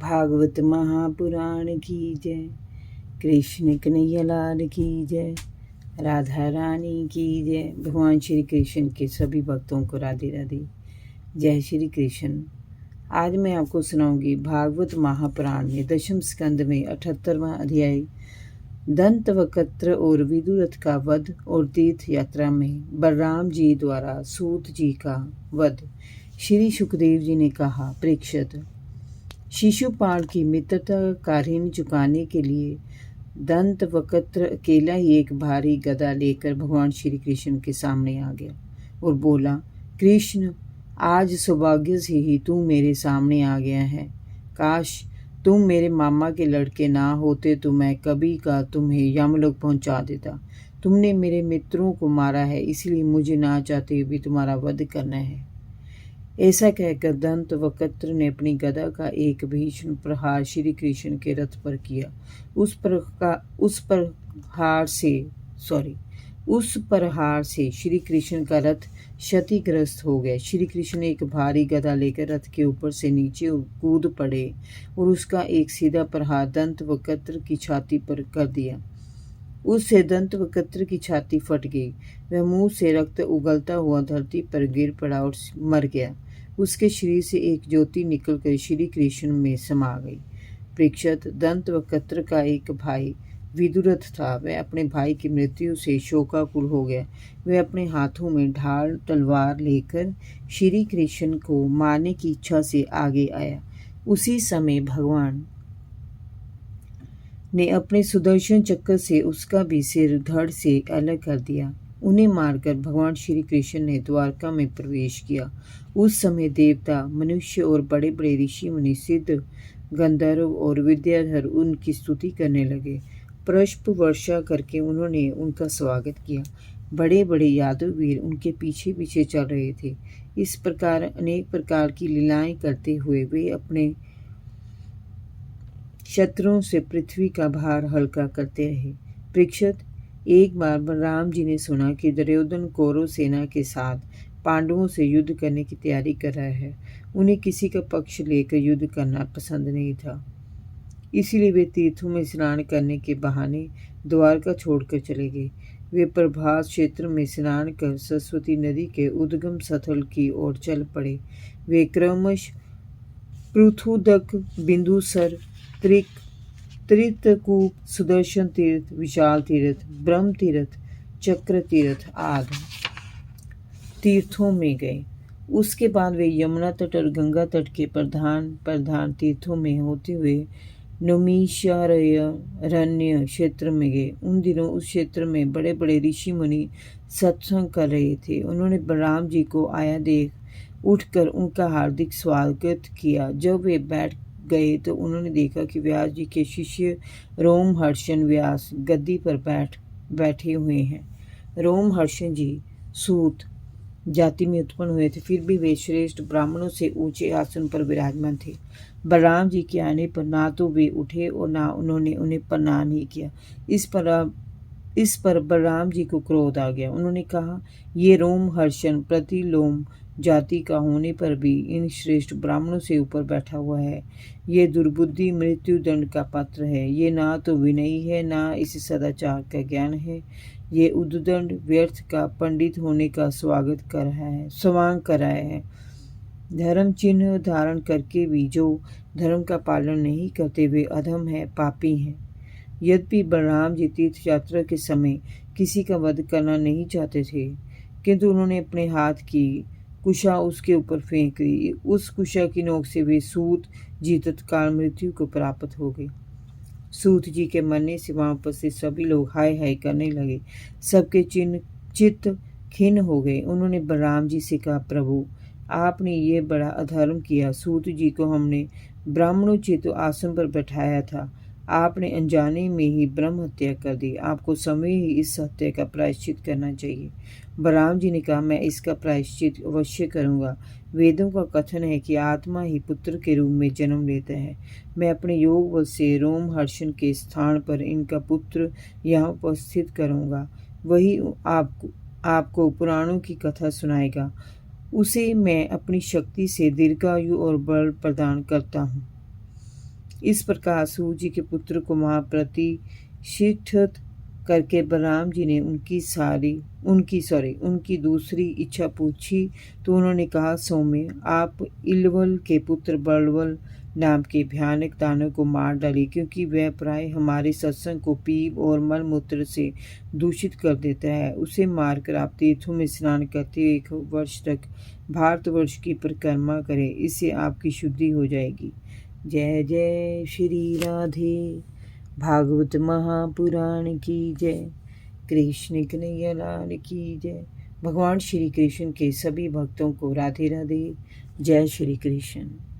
भागवत महापुराण की जय। कृष्ण कन्हैया लाल की जय। राधा रानी की जय। भगवान श्री कृष्ण के सभी भक्तों को राधे राधे। जय श्री कृष्ण। आज मैं आपको सुनाऊंगी भागवत महापुराण में दशम स्कंद में 78वां अध्याय दंत वक्त्र और विदुरथ का वध और तीर्थ यात्रा में बलराम जी द्वारा सूत जी का वध। श्री सुखदेव जी ने कहा, परीक्षित, शिशुपाल की मित्रता का ऋण चुकाने के लिए दंत वक्त्र अकेला ही एक भारी गदा लेकर भगवान श्री कृष्ण के सामने आ गया और बोला, कृष्ण, आज सौभाग्य से ही तू मेरे सामने आ गया है। काश तुम मेरे मामा के लड़के ना होते तो मैं कभी का तुम्हें यमलोक पहुंचा देता। तुमने मेरे मित्रों को मारा है, इसलिए मुझे ना चाहते हुए तुम्हारा वध करना है। ऐसा कहकर दंत वक्त्र ने अपनी गदा का एक भीषण प्रहार श्री कृष्ण के रथ पर किया। उस प्रहार से श्री कृष्ण का रथ क्षतिग्रस्त हो गया। श्री कृष्ण एक भारी गदा लेकर रथ के ऊपर से नीचे कूद पड़े और उसका एक सीधा प्रहार दंत वक्त्र की छाती पर कर दिया। उससे दंत वक्त्र की छाती फट गई। वह मुंह से रक्त उगलता हुआ धरती पर गिर पड़ा और मर गया। उसके शरीर से एक ज्योति निकलकर श्री कृष्ण में समा गई। परीक्षित, दंत वक्त्र का एक भाई विदुरथ था। वह अपने भाई की मृत्यु से शोकाकुल हो गया। वह अपने हाथों में ढाल तलवार लेकर श्री कृष्ण को मारने की इच्छा से आगे आया। उसी समय भगवान ने अपने सुदर्शन चक्र से उसका भी सिर धड़ से अलग कर दिया। उन्हें मारकर भगवान श्री कृष्ण ने द्वारका में प्रवेश किया। उस समय देवता, मनुष्य और बड़े बड़े ऋषि मुनि, सिद्ध, गंधर्व और विद्याधर उनकी स्तुति करने लगे। पुष्प वर्षा करके उन्होंने उनका स्वागत किया। बड़े बड़े यादव वीर उनके पीछे पीछे चल रहे थे। इस प्रकार अनेक प्रकार की लीलाएं करते हुए वे अपने शत्रुओं से पृथ्वी का भार हल्का करते रहे। परीक्षित, एक बार बलराम जी ने सुना कि दुर्योधन कौरव सेना के साथ पांडवों से युद्ध करने की तैयारी कर रहा है। उन्हें किसी का पक्ष लेकर युद्ध करना पसंद नहीं था, इसलिए वे तीर्थों में स्नान करने के बहाने द्वारका छोड़कर चले गए। वे प्रभास क्षेत्र में स्नान कर सरस्वती नदी के उद्गम स्थल की ओर चल पड़े। वे क्रमशः पृथुदक, बिंदुसर, त्रितकूप, सुदर्शन तीर्थ, विशाल तीर्थ, ब्रह्म तीर्थ, चक्र तीर्थ आदि तीर्थों में गए। उसके बाद वे यमुना तट और गंगा तट के प्रधान तीर्थों में होते हुए नैमिषारण्य क्षेत्र में गए। उन दिनों उस क्षेत्र में बड़े बड़े ऋषि मुनि सत्संग कर रहे थे। उन्होंने बलराम जी को आया देख उठकर उनका हार्दिक स्वागत किया। जब वे बैठ गए तो उन्होंने देखा कि व्यास जी के शिष्य रोमहर्षण व्यास गद्दी पर बैठे हुए हैं। रोमहर्षण जी सूत जाति में उत्पन्न हुए थे, फिर भी वे श्रेष्ठ ब्राह्मणों से ऊंचे आसन पर विराजमान थे। बलराम जी के आने पर ना तो वे उठे और ना उन्होंने उन्हें प्रणाम ही किया। इस पर बलराम जी को क्रोध आ गया। उन्होंने कहा, ये रोमहर्षण प्रतिलोम जाति का होने पर भी इन श्रेष्ठ ब्राह्मणों से ऊपर बैठा हुआ है। ये दुर्बुद्धि मृत्यु दंड का पात्र है। ये ना तो विनयी है, ना इसे सदाचार का ज्ञान है। ये उद्दंड व्यर्थ का पंडित होने का स्वांग कर रहा है। धर्म चिन्ह धारण करके भी जो धर्म का पालन नहीं करते वे अधम है, पापी हैं। यद्यपि बलराम जी तीर्थ यात्रा के समय किसी का वध करना नहीं चाहते थे, किंतु उन्होंने अपने हाथ की कुशा उसके ऊपर फेंक दी। उस कुशा की नोक से वे सूत जी तत्काल मृत्यु को प्राप्त हो गए। सूत जी के मरने से वहां उपस्थित सभी लोग हाय हाय करने लगे। सबके चित्त खिन्न हो गए। उन्होंने बलराम जी से कहा, प्रभु, आपने ये बड़ा अधर्म किया। सूत जी को हमने ब्राह्मणोचित आसन पर बैठाया था, आपने अनजाने में ही ब्रह्म हत्या कर दी। आपको समय ही इस हत्या का प्रायश्चित करना चाहिए। बलराम जी ने कहा, मैं इसका प्रायश्चित अवश्य करूंगा। वेदों का कथन है कि आत्मा ही पुत्र के रूप में जन्म लेता है। मैं अपने योग बल से रोमहर्षण के स्थान पर इनका पुत्र यहाँ उपस्थित करूंगा। वही आपको पुराणों की कथा सुनाएगा। उसे मैं अपनी शक्ति से दीर्घायु और बल प्रदान करता हूँ। इस प्रकार सूत जी के पुत्र को वहाँ प्रतिष्ठित करके बलराम जी ने उनकी दूसरी इच्छा पूछी तो उन्होंने कहा, सौम्य, आप इलवल के पुत्र बलवल नाम के भयानक दानव को मार डालिए, क्योंकि वह प्राय हमारे सत्संग को पीप और मलमूत्र से दूषित कर देता है। उसे मारकर आप तीर्थों में स्नान करते हुए 1 वर्ष तक भारतवर्ष की परिक्रमा करें, इससे आपकी शुद्धि हो जाएगी। जय जय श्री राधे। भागवत महापुराण की जय। कृष्ण कन्हैया लाल की जय। भगवान श्री कृष्ण के सभी भक्तों को राधे राधे। जय श्री कृष्ण।